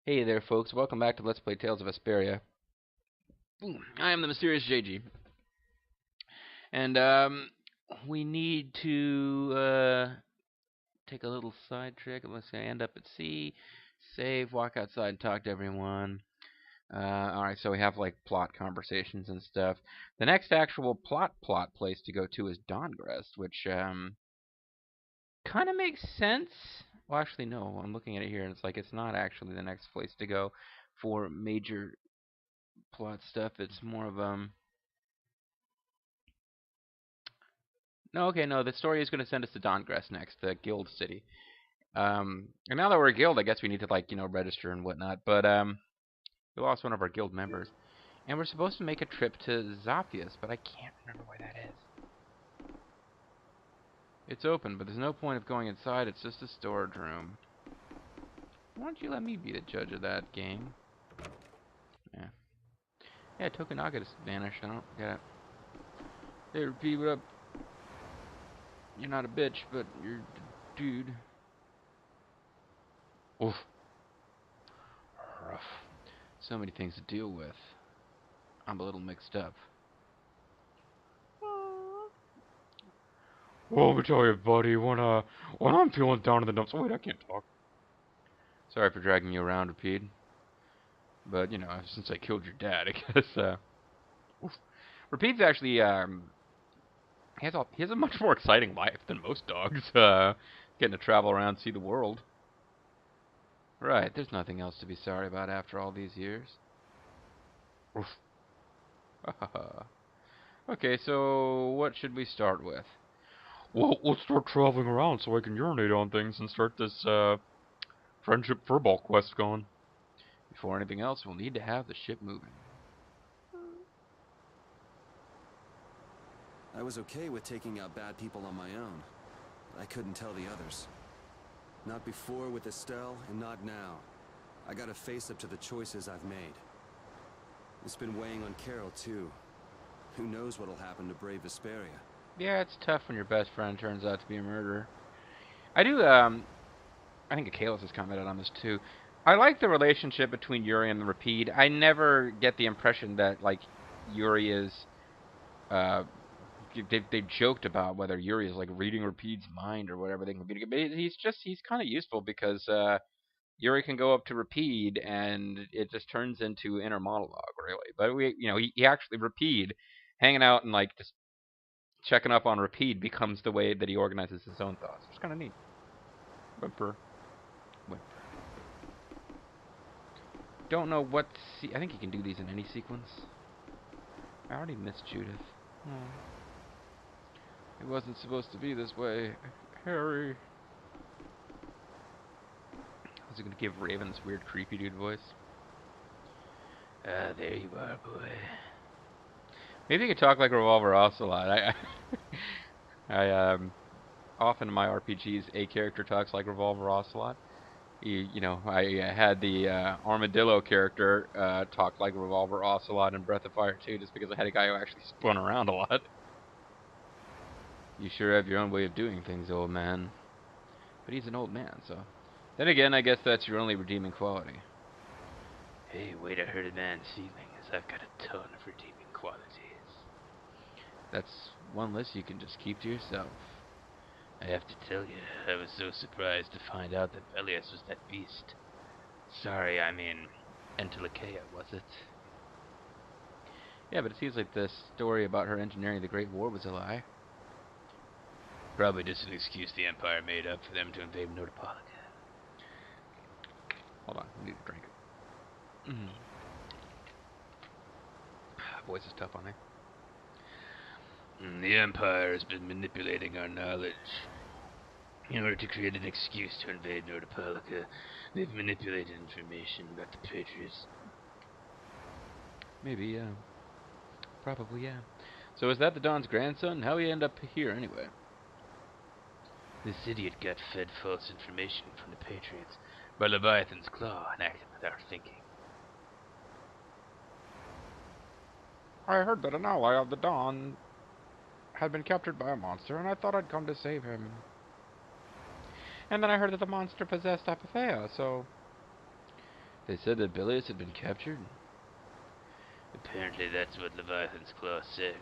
Hey there, folks. Welcome back to Let's Play Tales of Vesperia. I am the MysteriousJG. And, we need to, take a little side trick. Let's say end up at sea, save, walk outside, and talk to everyone. Alright, so we have, like, plot conversations and stuff. The next actual plot place to go to is Dawngrest, which, kind of makes sense. Well, actually, no. I'm looking at it here, and it's like it's not actually the next place to go for major plot stuff. It's more of no, okay, no. The story is going to send us to Dawngrest next, the guild city. And now that we're a guild, I guess we need to register and whatnot. But we lost one of our guild members, and we're supposed to make a trip to Zaphias, but I can't remember where that is. It's open, but there's no point of going inside. It's just a storage room. Why don't you let me be the judge of that game? Yeah. Yeah, Tokunaga just vanished. I don't get it. Hey, repeat what up? You're not a bitch, but you're a dude. Oof. Rough. So many things to deal with. I'm a little mixed up. Well, let me tell you, buddy, when I'm feeling down in the dumps. Wait, I can't talk. Sorry for dragging you around, Rapide. But, since I killed your dad, I guess, oof. Rapide's actually, he has a much more exciting life than most dogs, getting to travel around, see the world. Right, there's nothing else to be sorry about after all these years. Oof. Okay, so what should we start with? Well, let's start traveling around so I can urinate on things and start this, friendship furball quest going. Before anything else, we'll need to have the ship moving. I was okay with taking out bad people on my own. I couldn't tell the others. Not before with Estelle, and not now. I gotta face up to the choices I've made. It's been weighing on Carol, too. Who knows what'll happen to brave Vesperia? Yeah, it's tough when your best friend turns out to be a murderer. I do, I think Akalis has commented on this too. I like the relationship between Yuri and Rapide. I never get the impression that, like, Yuri is, they've joked about whether Yuri is, like, reading Rapide's mind or whatever they can communicate. But he's kind of useful because, Yuri can go up to Rapide and it just turns into inner monologue, really. But he actually, Rapide, hanging out and, like, just checking up on Rapide becomes the way that he organizes his own thoughts. It's kind of neat. Whimper. Whimper. Don't know what... I think you can do these in any sequence. I already missed Judith. Oh. It wasn't supposed to be this way. Harry. I was going to give Raven's weird creepy dude voice. Ah, there you are, boy. Maybe you could talk like Revolver Ocelot. I often in my RPGs, a character talks like Revolver Ocelot. I had the Armadillo character talk like Revolver Ocelot in Breath of Fire 2 just because I had a guy who actually spun around a lot. You sure have your own way of doing things, old man. But he's an old man, so... Then again, I guess that's your only redeeming quality. Hey, wait, I heard a man feelings. I've got a ton of redeeming qualities. That's one list you can just keep to yourself. I have to tell you, I was so surprised to find out that Velius was that beast. Sorry, I mean, Entelikeia, was it? Yeah, but it seems like the story about her engineering the Great War was a lie. Probably just an excuse the Empire made up for them to invade Notopolica. Hold on, I need a drink. Voice is tough on me. The Empire has been manipulating our knowledge. In order to create an excuse to invade Notopolica, they've manipulated information about the Patriots. Maybe, yeah. Probably, yeah. So is that the Don's grandson? How'd he end up here, anyway? This idiot got fed false information from the Patriots by Leviathan's claw and acted without thinking. I heard that an ally of the Dawn had been captured by a monster, and I thought I'd come to save him. And then I heard that the monster possessed Apophea, so... They said that Bilius had been captured? Apparently that's what Leviathan's Claw said.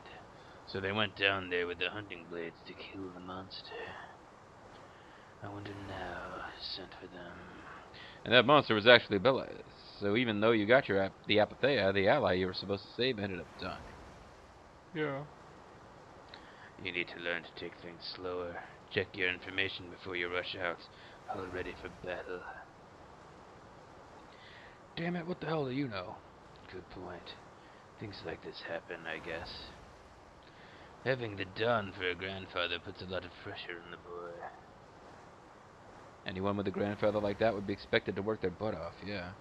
So they went down there with the hunting blades to kill the monster. I wonder now who sent for them. And that monster was actually Bilius. So even though you got the Apatheia, the ally you were supposed to save ended up dying. Yeah. You need to learn to take things slower. Check your information before you rush out, all ready for battle. Damn it, what the hell do you know? Good point. Things like this happen, I guess. Having the Don for a grandfather puts a lot of pressure on the boy. Anyone with a grandfather like that would be expected to work their butt off, yeah.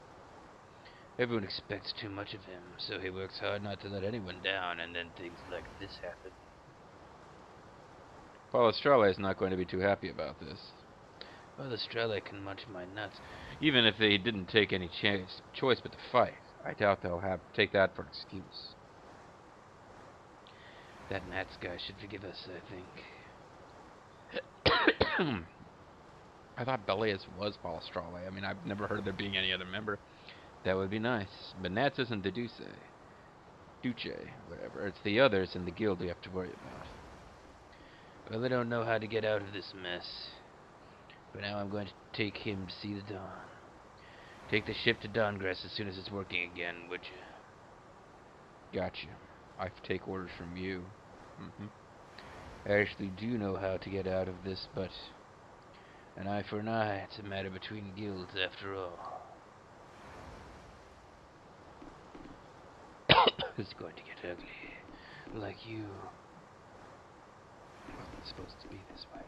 Everyone expects too much of him, so he works hard not to let anyone down, and then things like this happen. Palestrale is not going to be too happy about this. Well, Estrella can munch my nuts. Even if they didn't take any choice but to fight, I doubt they'll take that for an excuse. That Nats guy should forgive us, I I thought Belias was Palestrale. I mean, I've never heard of there being any other member. That would be nice. But Nats isn't the Duce, whatever. It's the others in the guild we have to worry about. Well, I don't know how to get out of this mess. For now, I'm going to take him to see the Dawn. Take the ship to Dawngrass as soon as it's working again, would you? Gotcha. I take orders from you. I actually do know how to get out of this, but an eye for an eye. It's a matter between guilds, after all. It's going to get ugly. Like you. Wasn't supposed to be this way.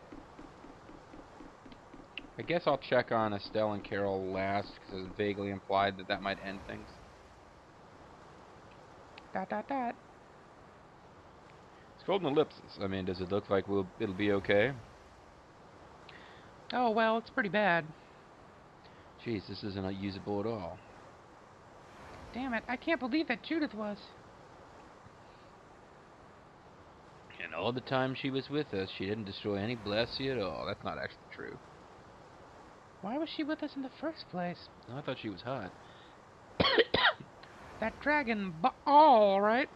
I guess I'll check on Estelle and Carol last, because it was vaguely implied that that might end things. ... It's golden ellipses. I mean, does it look like it'll be okay? Oh, well, it's pretty bad. Jeez, this isn't usable at all. Damn it, I can't believe that Judith was. And all the time she was with us, she didn't destroy any Blasi at all. That's not actually true. Why was she with us in the first place? I thought she was hot. That dragon all right?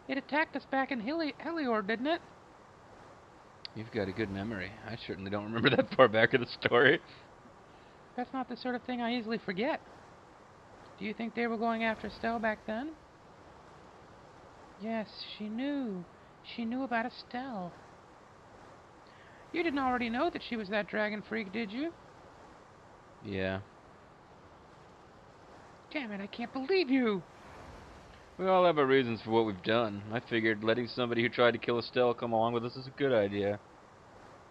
It attacked us back in Helior, didn't it? You've got a good memory. I certainly don't remember that far back in the story. That's not the sort of thing I easily forget. Do you think they were going after Estelle back then? Yes, she knew. She knew about Estelle. You didn't already know that she was that dragon freak, did you? Yeah. Damn it, I can't believe you! We all have our reasons for what we've done. I figured letting somebody who tried to kill Estelle come along with us is a good idea.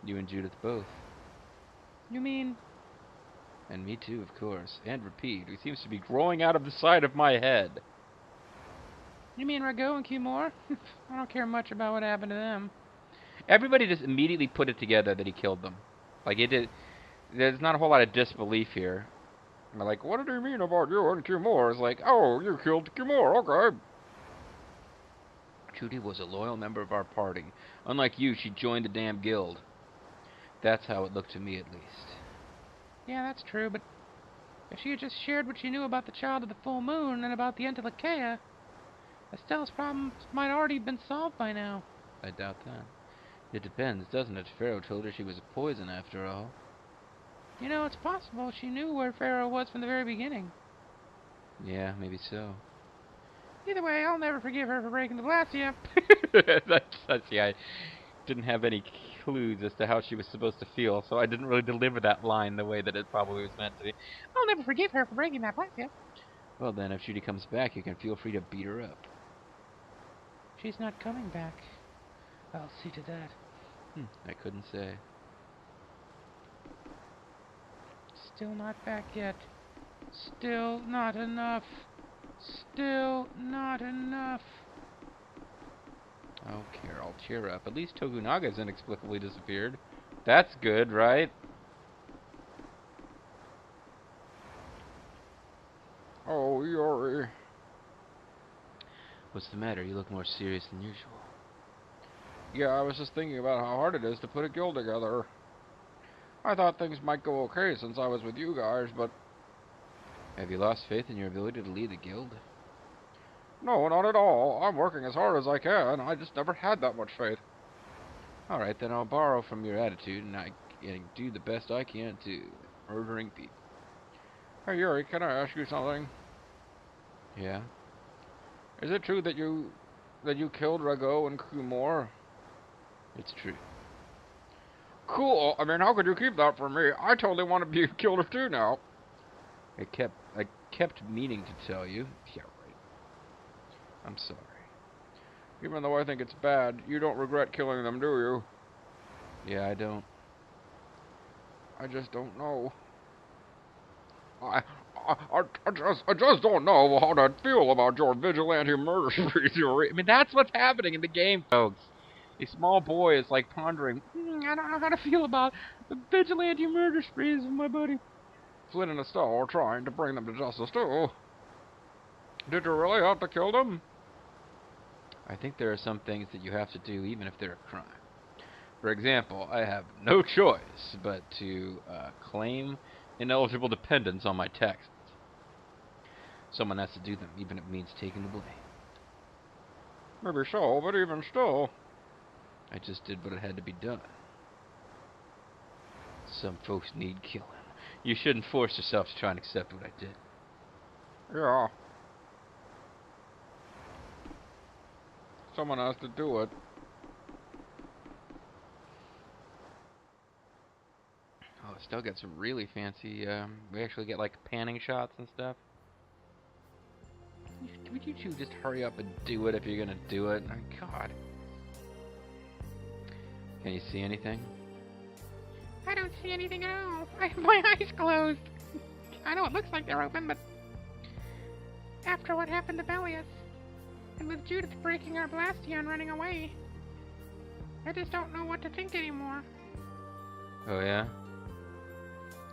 You and Judith both. You mean... And me too, of course. And repeat, who seems to be growing out of the side of my head. You mean Rago and Cumore? I don't care much about what happened to them. Everybody just immediately put it together that he killed them. Like, it did. There's not a whole lot of disbelief here. They're like, what do you mean about you and Cumore? It's like, oh, you killed Cumore, okay. Judy was a loyal member of our party. Unlike you, she joined the damn guild. That's how it looked to me, at least. Yeah, that's true, but if she had just shared what she knew about the Child of the Full Moon and about the Entelecheia, Estelle's problems might already have been solved by now. I doubt that. It depends, doesn't it? Pharaoh told her she was a poison, after all. You know, it's possible she knew where Pharaoh was from the very beginning. Yeah, maybe so. Either way, I'll never forgive her for breaking the Blasia. Yeah, I didn't have any clues as to how she was supposed to feel, so I didn't really deliver that line the way that it probably was meant to be. I'll never forgive her for breaking that Blasia. Well then, if Judy comes back, you can feel free to beat her up. She's not coming back. I'll see to that. I couldn't say. Still not back yet. Still not enough. Still not enough. Oh, Carol, cheer up. At least Tokunaga's inexplicably disappeared. That's good, right? Oh, Yori. What's the matter? You look more serious than usual. Yeah, I was just thinking about how hard it is to put a guild together. I thought things might go okay since I was with you guys, but Have you lost faith in your ability to lead the guild? No, not at all. I'm working as hard as I can. I just never had that much faith. Alright, then I'll borrow from your attitude and do the best I can to murdering people. Hey, Yuri, can I ask you something? Yeah? Is it true that you killed Rago and Kumor? It's true. Cool. I mean, how could you keep that from me? I totally want to be a killer too now. I kept meaning to tell you. Yeah, right. I'm sorry. Even though I think it's bad, you don't regret killing them, do you? Yeah, I don't. I just don't know. I just don't know how to feel about your vigilante murder spree theory. I mean, that's what's happening in the game, folks. A small boy is like pondering, I don't know how to feel about the vigilante murder sprees of my buddy. Flynn and Estelle are trying to bring them to justice too. Did you really have to kill them? I think there are some things that you have to do even if they're a crime. For example, I have no choice but to claim ineligible dependents on my taxes. Someone has to do them, even if it means taking the blame. Maybe so, but even still. I just did what had to be done. Some folks need killing. You shouldn't force yourself to try and accept what I did. Yeah. Someone has to do it. Oh, still got some really fancy, we actually get like panning shots and stuff. Would you two just hurry up and do it if you're gonna do it? Oh, God. Can you see anything? I don't see anything at all. I have my eyes closed. I know it looks like they're open, but after what happened to Bellius, and with Judith breaking our Blastia and running away, I just don't know what to think anymore. Oh, yeah?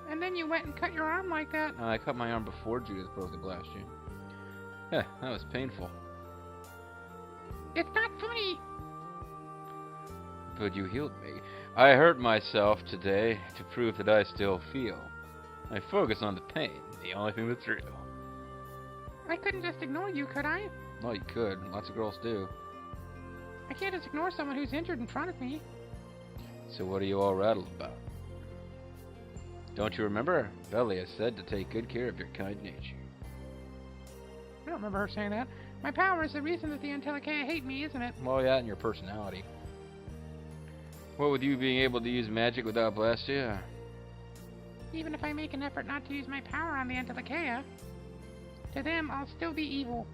And then you went and cut your arm like that. I cut my arm before Judith broke the Blastia. Yeah, that was painful. It's not funny. But you healed me. I hurt myself today to prove that I still feel. I focus on the pain, the only thing that's real. I couldn't just ignore you, could I? Well, you could. Lots of girls do. I can't just ignore someone who's injured in front of me. So what are you all rattled about? Don't you remember? Bellius said to take good care of your kind nature. I don't remember her saying that. My power is the reason that the Antilochaea hate me, isn't it? Well, yeah, and your personality. What with you being able to use magic without Blastia? Even if I make an effort not to use my power on the Antilochaea, to them I'll still be evil.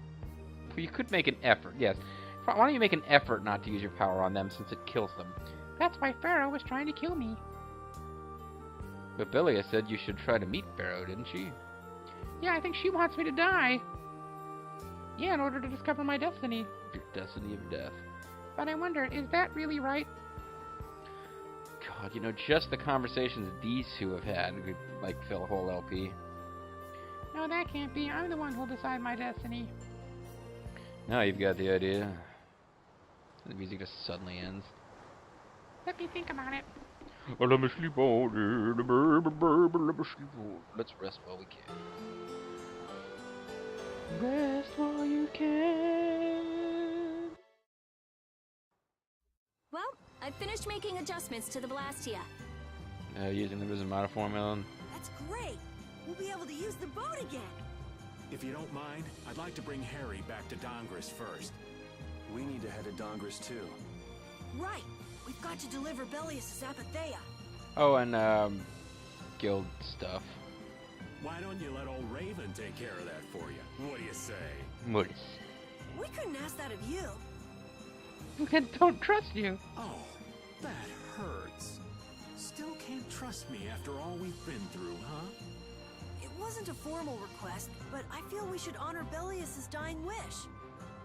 Well, you could make an effort, yes. Why don't you make an effort not to use your power on them since it kills them? That's why Pharaoh was trying to kill me. But Bellius said you should try to meet Pharaoh, didn't she? Yeah, I think she wants me to die. Yeah, in order to discover my destiny. Your destiny of death. But I wonder, is that really right? God, you know, just the conversations these two have had could, like, fill a whole LP. No, that can't be. I'm the one who'll decide my destiny. Now you've got the idea. The music just suddenly ends. Let me think about it. Oh, let me sleep on it. Let me sleep on it. Let's rest while we can. Rest while you can. Well, I've finished making adjustments to the Blastia. Using the Rosmata formula. That's great. We'll be able to use the boat again. If you don't mind, I'd like to bring Harry back to Dongris first. We need to head to Dongris too. Right. We've got to deliver Bellius' Apatheia. Oh, and, guild stuff. Why don't you let old Raven take care of that for you? What do you say? What? We couldn't ask that of you. I don't trust you. Oh, that hurts. Still can't trust me after all we've been through, huh? It wasn't a formal request, but I feel we should honor Bellius' dying wish.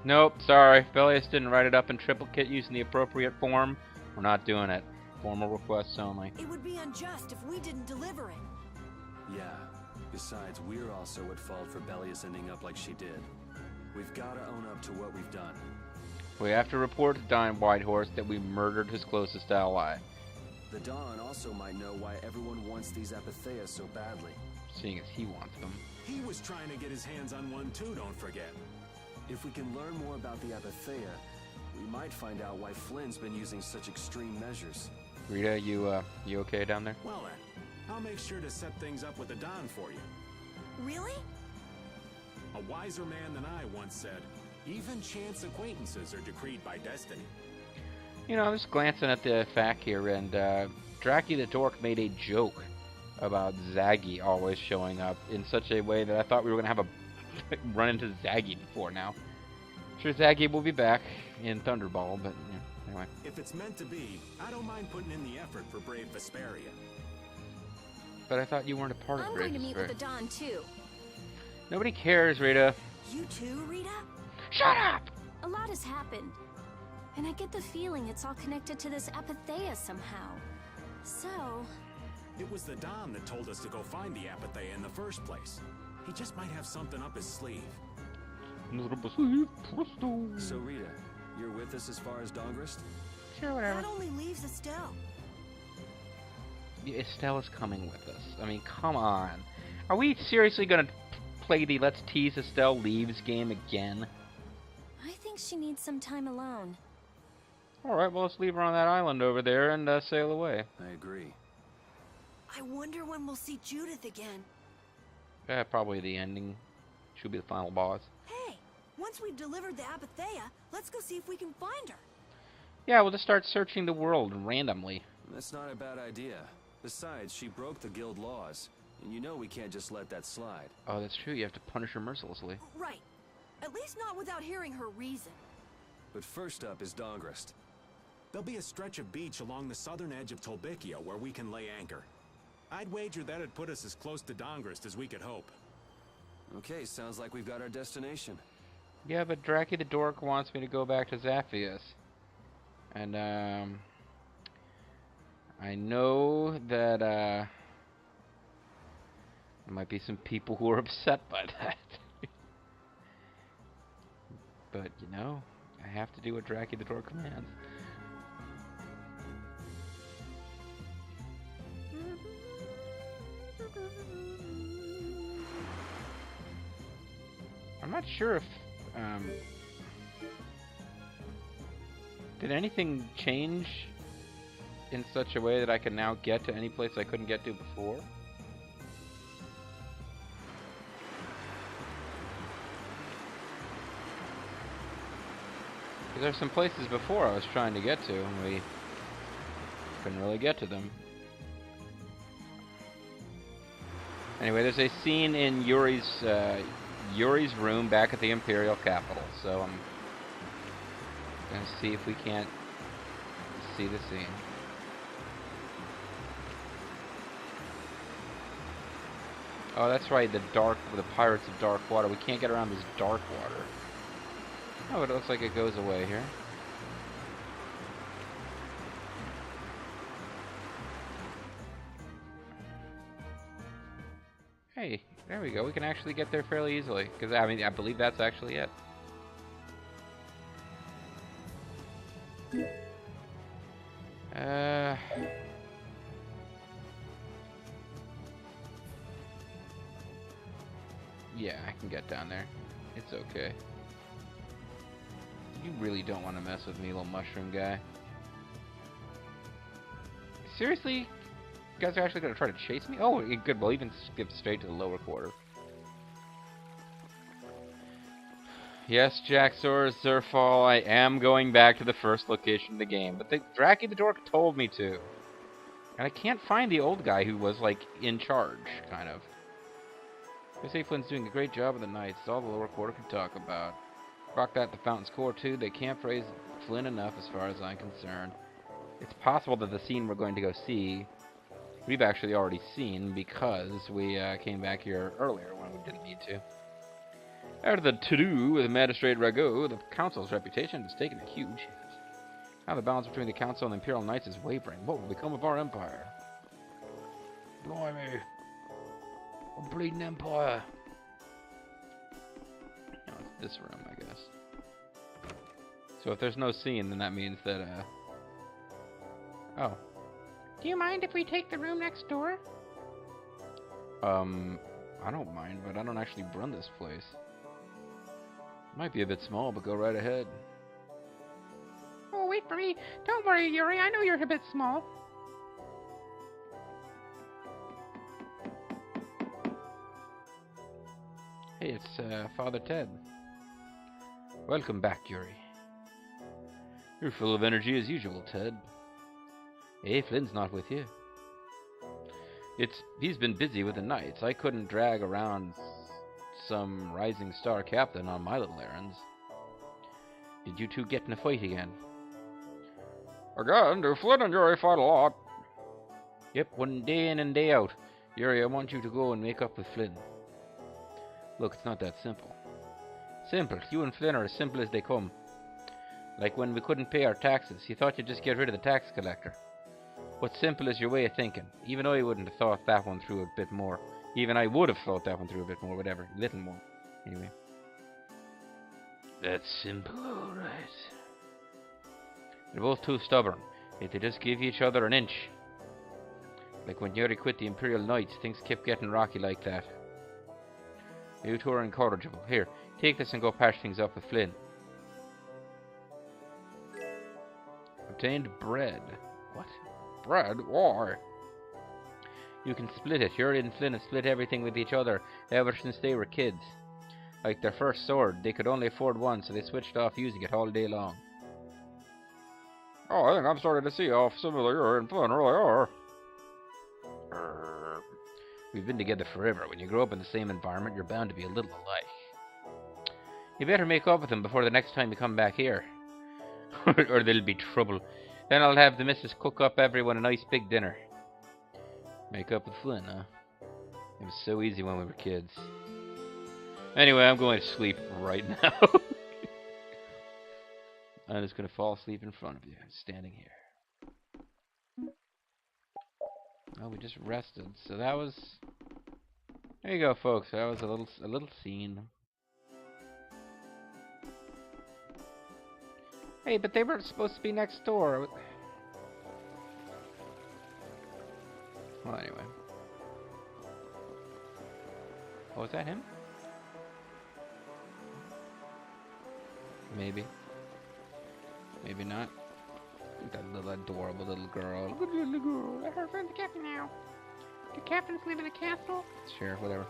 Nope, sorry. Bellius didn't write it up in triplicate using the appropriate form. We're not doing it. Formal requests only. It would be unjust if we didn't deliver it. Yeah. Besides, we're also at fault for Bellius ending up like she did. We've got to own up to what we've done. We have to report to Don Whitehorse that we murdered his closest ally. The Dawn also might know why everyone wants these Apatheias so badly. seeing as he wants them. He was trying to get his hands on one too, don't forget. If we can learn more about the Apatheia, we might find out why Flynn's been using such extreme measures. Rita, you okay down there? Well then, I'll make sure to set things up with the Don for you. Really? A wiser man than I once said, even chance acquaintances are decreed by destiny. You know, I'm just glancing at the fact here, and Dracky the Dork made a joke about Zaggy always showing up in such a way that I thought we were going to have a run into Zaggy before now. Sure, Zaggy will be back in Thunderball, but yeah, anyway. If it's meant to be, I don't mind putting in the effort for brave Vesperia. But I thought you weren't a part of I'm Brave going to meet with Spirit. the Don too. Nobody cares, Rita. You too, Rita? Shut up! A lot has happened. And I get the feeling it's all connected to this Apatheia somehow. So... It was the Don that told us to go find the Apatheia in the first place. He just might have something up his sleeve. So Rita, you're with us as far as Dongrist? Sure, whatever. that only leaves Estelle. Yeah, Estelle is coming with us. I mean, come on. Are we seriously going to play the Let's Tease Estelle Leaves game again? I think she needs some time alone. Alright, well, let's leave her on that island over there and sail away. I agree. I wonder when we'll see Judith again. Yeah, probably the ending. She'll be the final boss. Hey, once we've delivered the Apatheia, let's go see if we can find her. Yeah, we'll just start searching the world randomly. That's not a bad idea. Besides, she broke the guild laws, and you know we can't just let that slide. Oh, that's true. You have to punish her mercilessly. Right. At least not without hearing her reason. But first up is Dongrist. There'll be a stretch of beach along the southern edge of Tolbikia where we can lay anchor. I'd wager that'd put us as close to Dongrist as we could hope. Okay, sounds like we've got our destination. Yeah, but Dracky the Dork wants me to go back to Zaphius. And, I know that, there might be some people who are upset by that. But, you know, I have to do what Dracky the Dork commands. I'm not sure if, did anything change in such a way that I can now get to any place I couldn't get to before? Because there's some places before I was trying to get to, and we couldn't really get to them. Anyway, there's a scene in Yuri's room back at the Imperial Capital, so I'm gonna see if we can't see the scene. Oh, that's right, the Pirates of Dark Water. We can't get around this dark water. Oh, it looks like it goes away here. Hey, there we go. We can actually get there fairly easily. Because, I mean, I believe that's actually it. Yeah, I can get down there. It's okay. You really don't want to mess with me, little mushroom guy. Seriously? You guys are actually going to try to chase me? Oh, good. We'll even skip straight to the lower quarter. Yes, Jaxor, Zerfall, I am going back to the first location of the game. But Dracky the Dork told me to. And I can't find the old guy who was, like, in charge, kind of. They say Flynn's doing a great job of the Knights. It's all the lower quarter can talk about. Rock that at the Fountain's Core, too. They can't praise Flynn enough as far as I'm concerned. It's possible that the scene we're going to go see, we've actually already seen because we came back here earlier when we didn't need to. After the to-do with Magistrate Rago, the Council's reputation has taken a huge hit. Now the balance between the Council and the Imperial Knights is wavering. What will become of our empire? Blimey. A bleeding empire. Oh, it's this room, I guess. So if there's no scene, then that means that, Oh. Do you mind if we take the room next door? I don't mind, but I don't actually run this place. Might be a bit small, but go right ahead. Oh, wait for me. Don't worry, Yuri. I know you're a bit small. Hey, it's Father Ted. Welcome back, Yuri. You're full of energy as usual, Ted. Hey, Flynn's not with you. He's been busy with the Knights. I couldn't drag around some rising star captain on my little errands. Did you two get in a fight again? Again? Do Flynn and Yuri fight a lot? Yep, one day in and day out. Yuri, I want you to go and make up with Flynn. Look, it's not that simple. Simple. You and Flynn are as simple as they come. Like when we couldn't pay our taxes, you thought you'd just get rid of the tax collector. What's simple is your way of thinking. Even I wouldn't have thought that one through a bit more. Even I would have thought that one through a bit more, whatever. A little more. Anyway. That's simple, alright. They're both too stubborn. If they just give each other an inch. Like when Yuri quit the Imperial Knights, things kept getting rocky like that. You two are incorrigible. Here, take this and go patch things up with Flynn. Obtained bread. What? Bread? Why? You can split it. Yuri and Flynn have split everything with each other ever since they were kids. Like their first sword, they could only afford one, so they switched off using it all day long. Oh, I think I'm starting to see how similar Yuri and Flynn really are. We've been together forever. When you grow up in the same environment, you're bound to be a little alike. You better make up with them before the next time you come back here. Or there'll be trouble. Then I'll have the missus cook up everyone a nice big dinner. Make up with Flynn, huh? It was so easy when we were kids. Anyway, I'm going to sleep right now. I'm just going to fall asleep in front of you, standing here. Oh, we just rested. So that was... There you go, folks. That was a little scene. Hey, but they were supposed to be next door. Well, anyway. Oh, was that him? Maybe. Maybe not. That little adorable little girl. Good little girl. Her friend's the captain now. The captains live in a castle. Sure, whatever.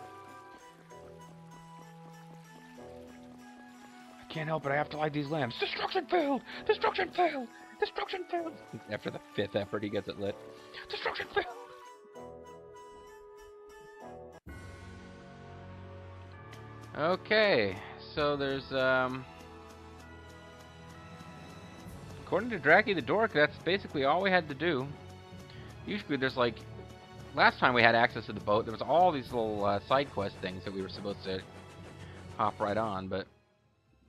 I can't help it. I have to light these lamps. Destruction failed! Destruction failed! Destruction failed! After the 5th effort, he gets it lit. Destruction failed! Okay, so there's, according to Draki the Dork, that's basically all we had to do. Usually there's like... Last time we had access to the boat, there was all these little side quest things that we were supposed to hop right on, but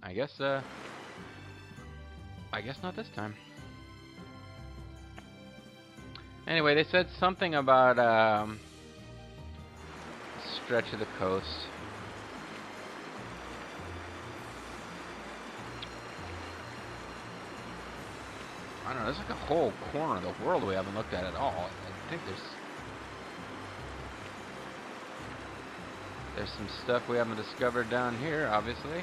I guess not this time. Anyway, they said something about a stretch of the coast. I don't know, there's like a whole corner of the world we haven't looked at all. I think there's some stuff we haven't discovered down here, obviously.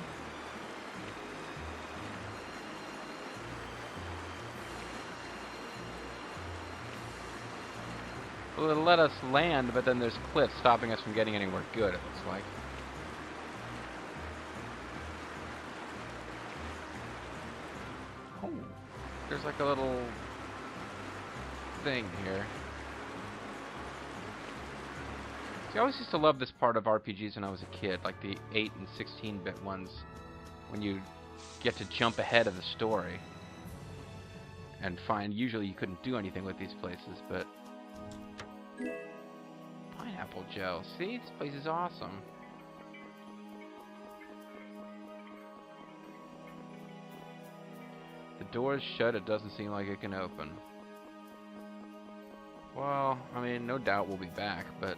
Well, it'll let us land, but then there's cliffs stopping us from getting anywhere good, it looks like. Oh, there's like a little thing here. See, I always used to love this part of RPGs when I was a kid, like the 8 and 16-bit ones, when you get to jump ahead of the story and find usually you couldn't do anything with these places, but pineapple gel. See, this place is awesome. The door's shut, it doesn't seem like it can open. Well, I mean, no doubt we'll be back, but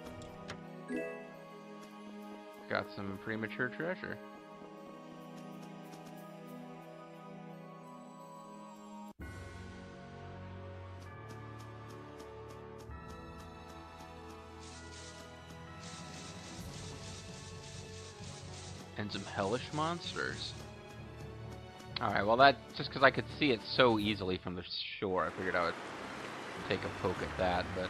got some premature treasure. And some hellish monsters. Alright, well that, just because I could see it so easily from the shore, I figured I would take a poke at that, but...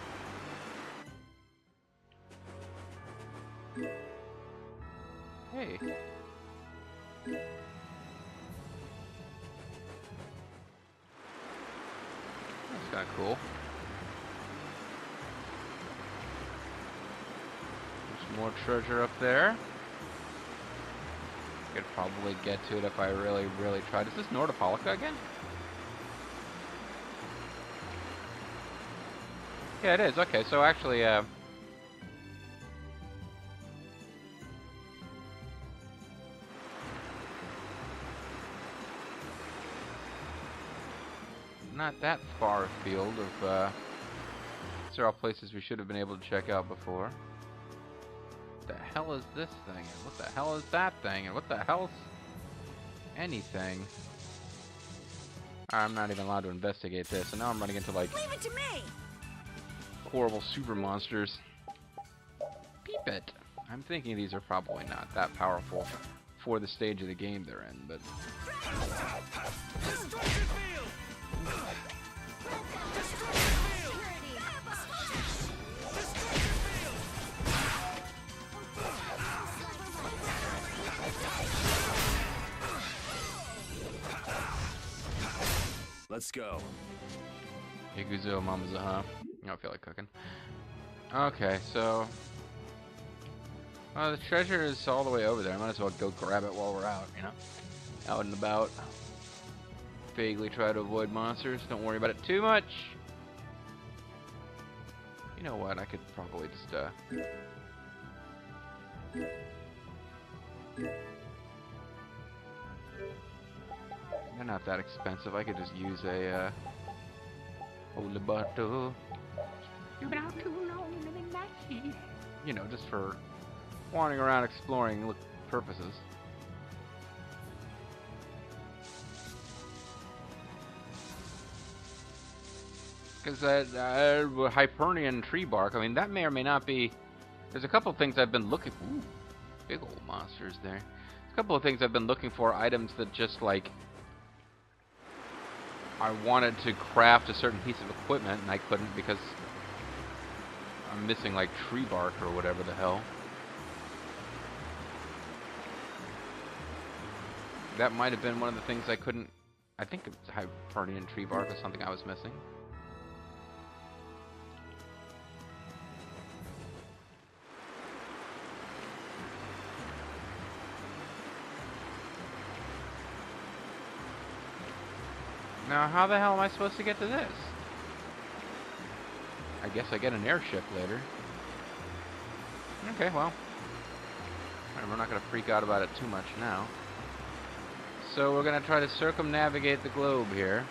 Hey. That's kinda cool. There's more treasure up there. Could probably get to it if I really tried. Is this Nordopolica again? Yeah, it is. Okay, so actually, not that far afield of, these are all places we should have been able to check out before. What the hell is this thing? And what the hell is that thing? And what the hell's anything? I'm not even allowed to investigate this, and now I'm running into, like, Leave it to me. horrible super monsters. Peep it. I'm thinking these are probably not that powerful for the stage of the game they're in, but... Let's go. Iguzo Mamaza, huh? I don't feel like cooking. Okay, so... the treasure is all the way over there. I might as well go grab it while we're out, you know? Out and about. Vaguely try to avoid monsters. Don't worry about it too much. You know what? I could probably just, they're not that expensive. I could just use a, Olibato. You've been out too long in the midnight sea. You know, just for wandering around exploring purposes. Because that Hypernian tree bark, I mean, that may or may not be... There's a couple of things I've been looking... Ooh, big old monsters there. There's a couple of things I've been looking for, items that just, like... I wanted to craft a certain piece of equipment, and I couldn't because... I'm missing, like, tree bark or whatever the hell. That might have been one of the things I couldn't... I think it's Hypernian tree bark was something I was missing. Now, how the hell am I supposed to get to this? I guess I get an airship later. Okay, well. We're not going to freak out about it too much now. So we're going to try to circumnavigate the globe here.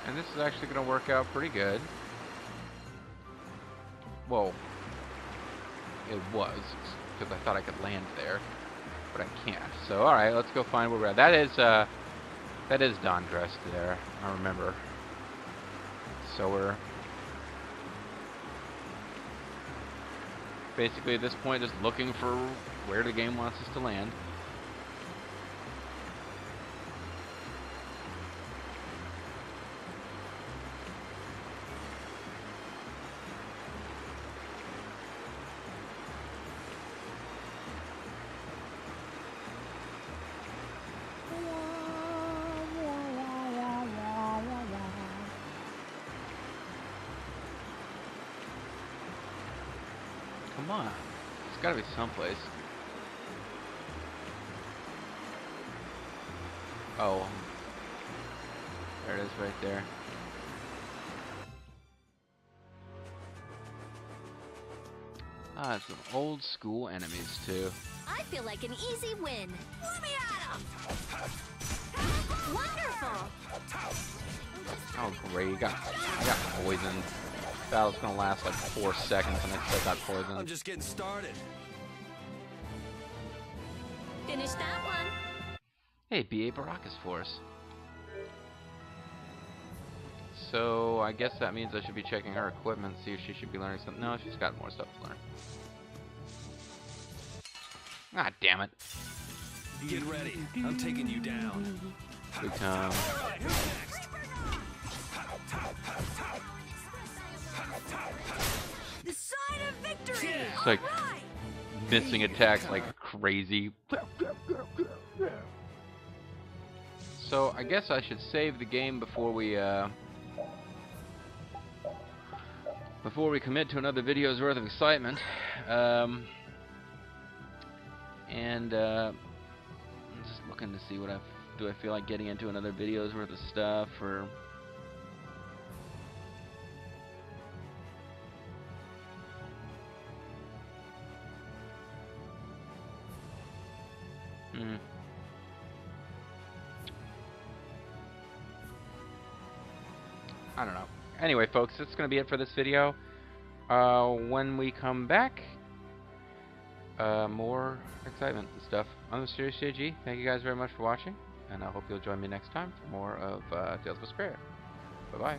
And this is actually going to work out pretty good. Well, it was, because I thought I could land there, but I can't. So, alright, let's go find where we're at. That is Dondrest there, I remember. So we're basically at this point just looking for where the game wants us to land. Come on. It's gotta be someplace. Oh. There it is right there. Ah, it's some old school enemies too. I feel like an easy win. Let me at 'em! Wonderful! Oh great, I got poisoned. Battle's gonna last like 4 seconds and I still got poisoned. I'm just getting started. Finish that one. Hey, B.A. Baracus Force. so I guess that means I should be checking her equipment, see if she should be learning something. No, she's got more stuff to learn. Ah, damn it. Get ready. I'm taking you down. Big time. The sign of victory! It's like missing attacks like crazy. So I guess I should save the game before we commit to another video's worth of excitement. I'm just looking to see what do I feel like getting into another video's worth of stuff, or I don't know. Anyway, folks, that's going to be it for this video. When we come back, more excitement and stuff. I'm MysteriousJG. Thank you guys very much for watching, and I hope you'll join me next time for more of Tales of Vesperia. Bye-bye.